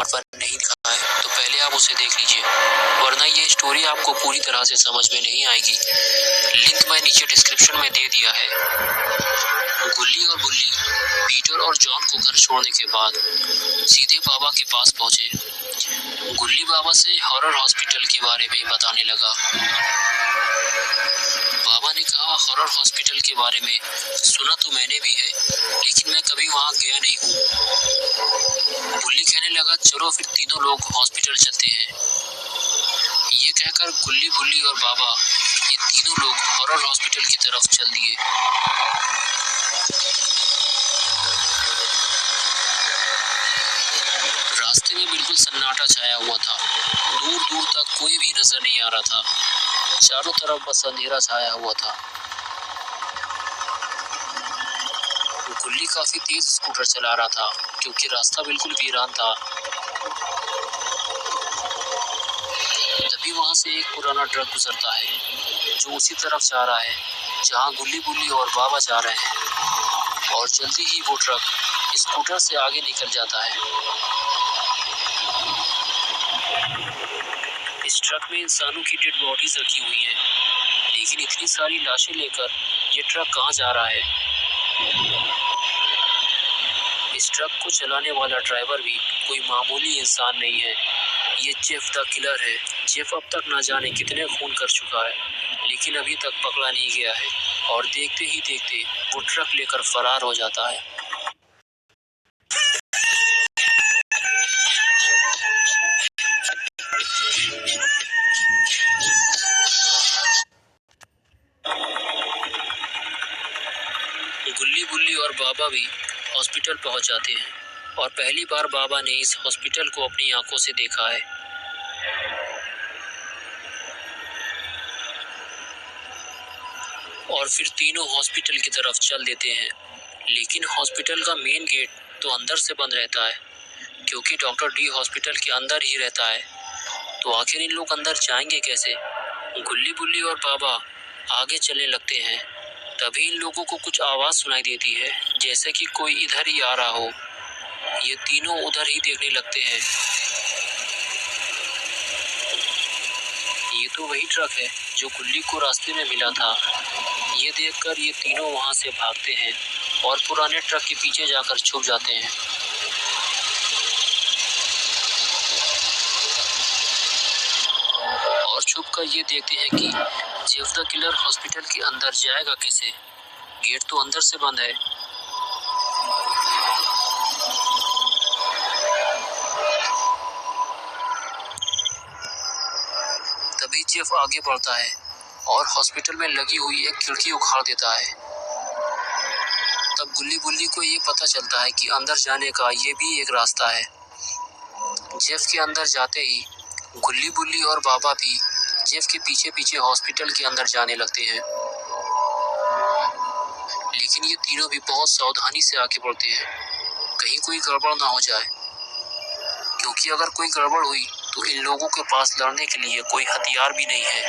Part 1 नहीं देखा है तो पहले आप उसे देख लीजिए, वरना ये स्टोरी आपको पूरी तरह से समझ में नहीं आएगी। लिंक मैं नीचे डिस्क्रिप्शन में दे दिया है। गुल्ली और बुल्ली पीटर और जॉन को घर छोड़ने के बाद सीधे बाबा के पास पहुंचे। गुल्ली बाबा से हॉरर हॉस्पिटल के बारे में बताने लगा। बाबा ने कहा, हॉरर हॉस्पिटल के बारे में सुना तो मैंने भी है, लेकिन मैं कभी वहां गया नहीं हूँ। गुल्ली कहने लगा, चलो फिर तीनों लोग हॉस्पिटल चलते हैं। ये कहकर गुल्ली, बुल्ली और बाबा ये तीनों लोग हॉरर हॉस्पिटल की तरफ चल दिए। रास्ते में बिल्कुल सन्नाटा छाया हुआ था। दूर दूर तक कोई भी नजर नहीं आ रहा था। चारों तरफ बस अंधेरा छाया हुआ था। गुल्ली काफी तेज स्कूटर चला रहा था क्योंकि रास्ता बिल्कुल वीरान था। तभी वहां से एक पुराना ट्रक गुजरता है जो उसी तरफ जा रहा है जहां गुल्ली, बुल्ली और बाबा जा रहे हैं, और जल्दी ही वो ट्रक स्कूटर से आगे निकल जाता है। इस ट्रक में इंसानों की डेड बॉडीज रखी हुई हैं, लेकिन इतनी सारी लाशें लेकर ये ट्रक कहाँ जा रहा है? इस ट्रक को चलाने वाला ड्राइवर भी कोई मामूली इंसान नहीं है। ये जेफ द किलर है। जेफ अब तक ना जाने कितने खून कर चुका है, लेकिन अभी तक पकड़ा नहीं गया है, और देखते ही देखते वो ट्रक लेकर फरार हो जाता है। गुल्ली, बुल्ली और बाबा भी हॉस्पिटल पहुंच जाते हैं, और पहली बार बाबा ने इस हॉस्पिटल को अपनी आंखों से देखा है। और फिर तीनों हॉस्पिटल की तरफ चल देते हैं, लेकिन हॉस्पिटल का मेन गेट तो अंदर से बंद रहता है, क्योंकि डॉक्टर डी हॉस्पिटल के अंदर ही रहता है। तो आखिर इन लोग अंदर जाएंगे कैसे? गुल्ली, बुल्ली और बाबा आगे चलने लगते हैं। तभी इन लोगों को कुछ आवाज सुनाई देती है, जैसे कि कोई इधर ही आ रहा हो। ये तीनों उधर ही देखने लगते हैं। ये तो वही ट्रक है जो गुल्ली को रास्ते में मिला था। ये देखकर ये तीनों वहां से भागते हैं और पुराने ट्रक के पीछे जाकर छुप जाते हैं। और छुपकर ये देखते हैं कि जेफ द किलर हॉस्पिटल के अंदर जाएगा कैसे? गेट तो अंदर से बंद है। तभी जेफ आगे बढ़ता है और हॉस्पिटल में लगी हुई एक खिड़की उखाड़ देता है। तब गुल्ली, बुल्ली को ये पता चलता है कि अंदर जाने का ये भी एक रास्ता है। जेफ के अंदर जाते ही गुल्ली, बुल्ली और बाबा भी जेफ के पीछे पीछे हॉस्पिटल के अंदर जाने लगते हैं, लेकिन ये तीनों भी बहुत सावधानी से आगे बढ़ते हैं, कहीं कोई गड़बड़ ना हो जाए, क्योंकि अगर कोई गड़बड़ हुई तो इन लोगों के पास लड़ने के लिए कोई हथियार भी नहीं है।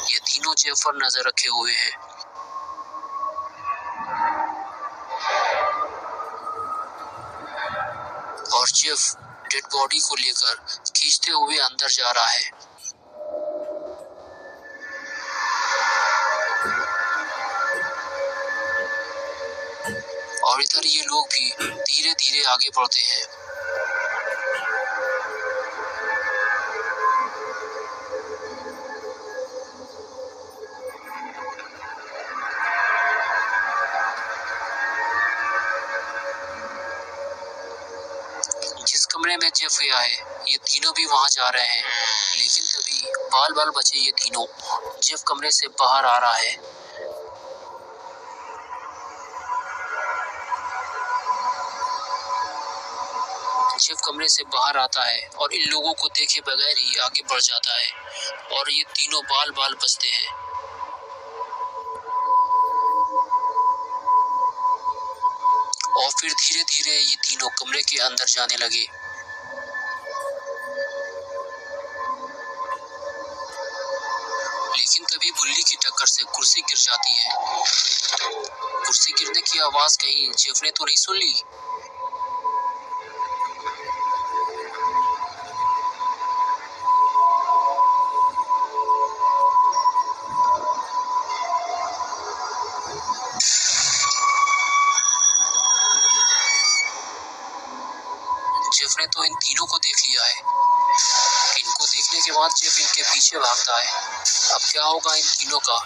ये तीनों जेफ पर नजर रखे हुए हैं। और जेफ डेड बॉडी को लेकर खींचते हुए अंदर जा रहा है। और इधर ये लोग भी धीरे धीरे आगे बढ़ते हैं। जिस कमरे में जेफ गया है ये तीनों भी वहां जा रहे हैं, लेकिन तभी बाल बाल बचे ये तीनों जेफ कमरे से बाहर आ रहा है। जेफ कमरे से बाहर आता है और इन लोगों को देखे बगैर ही आगे बढ़ जाता है, और ये तीनों बाल बाल बचते हैं। और फिर धीरे धीरे ये तीनों कमरे के अंदर जाने लगे। लेकिन तभी बुल्ली की टक्कर से कुर्सी गिर जाती है। कुर्सी गिरने की आवाज कहीं जेफ ने तो नहीं सुन ली। जेफ ने तो इन तीनों को देख लिया है। इनको देखने के बाद जेफ इनके पीछे भागता है। अब क्या होगा इन तीनों का?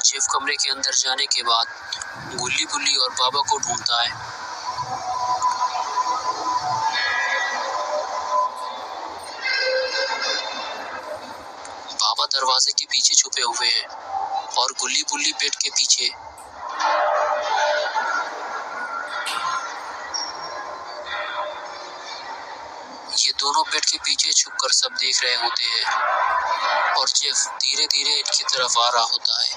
जेफ कमरे के अंदर जाने के बाद गुल्ली बुल्ली और बाबा को ढूंढता है। बाबा दरवाजे के पीछे छुपे हुए हैं और गुल्ली बुल्ली बेड के पीछे। ये दोनों बेड के पीछे छुपकर सब देख रहे होते हैं और जेफ धीरे धीरे इनकी तरफ आ रहा होता है।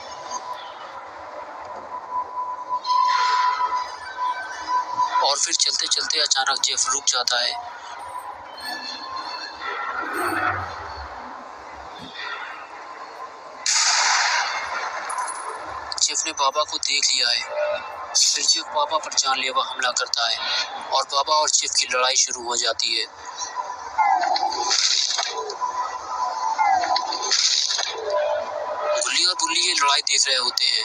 और फिर चलते चलते अचानक जेफ रुक जाता है। जेफ ने बाबा को देख लिया है। फिर जेफ बाबा पर जानलेवा हमला करता है और बाबा और जेफ की लड़ाई शुरू हो जाती है। गुल्ली और बुल्ली ये लड़ाई देख रहे होते हैं।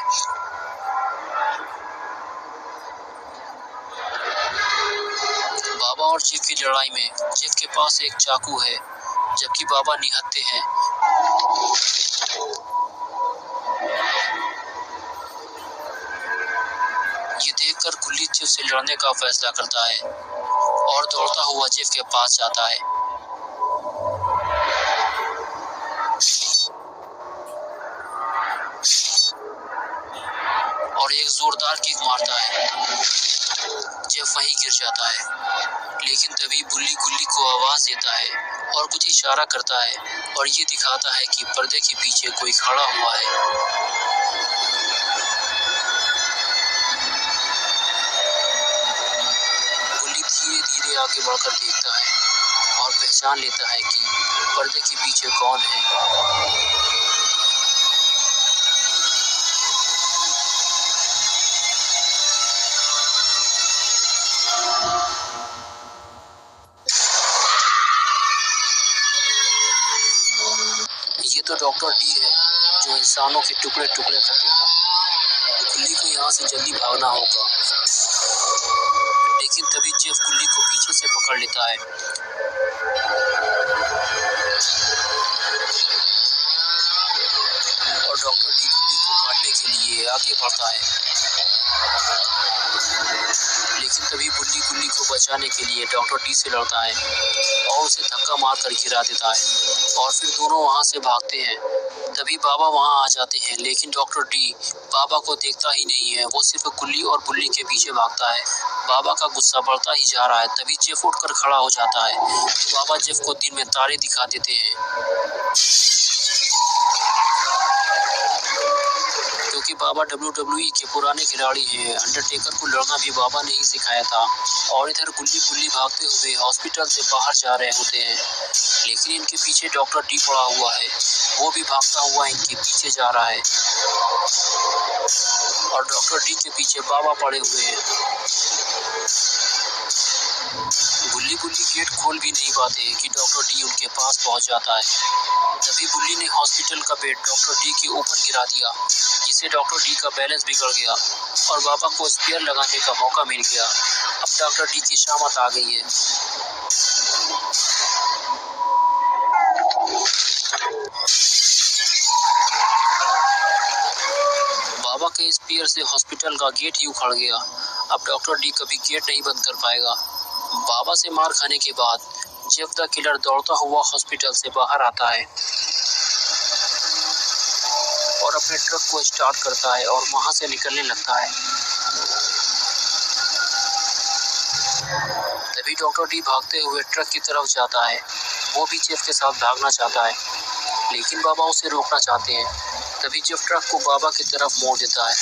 बाबा और जेफ की लड़ाई में जेफ के पास एक चाकू है जबकि बाबा निहत्थे हैं। ये देखकर गुल्ली जेफ से लड़ने का फैसला करता है और दौड़ता हुआ जेफ के पास जाता है। और एक जोरदार किक मारता है। जेफ वहीं गिर जाता है। लेकिन तभी बुल्ली गुल्ली को आवाज देता है और कुछ इशारा करता है और ये दिखाता है कि पर्दे के पीछे कोई खड़ा हुआ है। गुल्ली धीरे धीरे आगे बढ़कर देखता है और पहचान लेता है कि पर्दे के पीछे कौन है। ये तो डॉक्टर डी है जो इंसानों के टुकड़े टुकड़े कर देगा। गुल्ली को यहाँ से जल्दी भागना होगा। लेकिन तभी जेफ गुल्ली को पीछे से पकड़ लेता है। और डॉक्टर डी गुल्ली को काटने के लिए आगे बढ़ता है। लेकिन तभी बुल्ली गुल्ली को बचाने के लिए डॉक्टर डी से लड़ता है और उसे धक्का मारकर गिरा देता है और फिर दोनों वहां से भागते हैं। तभी बाबा वहां आ जाते हैं लेकिन डॉक्टर डी बाबा को देखता ही नहीं है। वो सिर्फ गुल्ली और बुल्ली के पीछे भागता है। बाबा का गुस्सा बढ़ता ही जा रहा है। तभी जेफ उठकर खड़ा हो जाता है। बाबा जेफ को दिन में तारे दिखा देते हैं क्योंकि बाबा WWE के पुराने खिलाड़ी हैं। अंडरटेकर को लड़ना भी बाबा ने ही सिखाया था। और इधर गुल्ली बुल्ली भागते हुए हॉस्पिटल से बाहर जा रहे होते हैं लेकिन इनके पीछे डॉक्टर डी पड़ा हुआ है। वो भी भागता हुआ इनके पीछे जा रहा है और डॉक्टर डी के पीछे बाबा पड़े हुए हैं। गुल्ली बुल्ली गेट खोल भी नहीं पाते कि डॉक्टर डी उनके पास पहुंच जाता है। तभी बुल्ली ने हॉस्पिटल का बेड डॉक्टर डी के ऊपर गिरा दिया जिससे डॉक्टर डी का बैलेंस बिगड़ गया और बाबा को स्पेयर लगाने का मौका मिल गया। अब डॉक्टर डी की शामत आ गई है। बाबा के स्पेयर से हॉस्पिटल का गेट ही उखड़ गया। अब डॉक्टर डी कभी गेट नहीं बंद कर पाएगा। बाबा से मार खाने के बाद जेफ द किलर दौड़ता हुआ हॉस्पिटल से बाहर आता है। और अपने ट्रक को स्टार्ट करता है और वहां से निकलने लगता है। तभी डॉक्टर डी भागते हुए ट्रक की तरफ जाता है। वो भी जेफ के साथ भागना चाहता है, लेकिन बाबा उसे रोकना चाहते हैं। तभी जेफ ट्रक को बाबा की तरफ मोड़ देता है।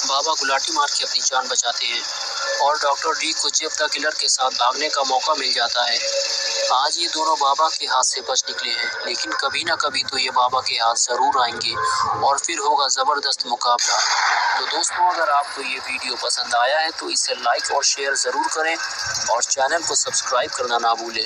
बाबा गुलाटी मार के अपनी जान बचाते हैं और डॉक्टर डी को जेफ द किलर के साथ भागने का मौका मिल जाता है। आज ये दोनों बाबा के हाथ से बच निकले हैं, लेकिन कभी ना कभी तो ये बाबा के हाथ जरूर आएंगे और फिर होगा जबरदस्त मुकाबला। तो दोस्तों, अगर आपको ये वीडियो पसंद आया है तो इसे लाइक और शेयर जरूर करें और चैनल को सब्सक्राइब करना ना भूलें।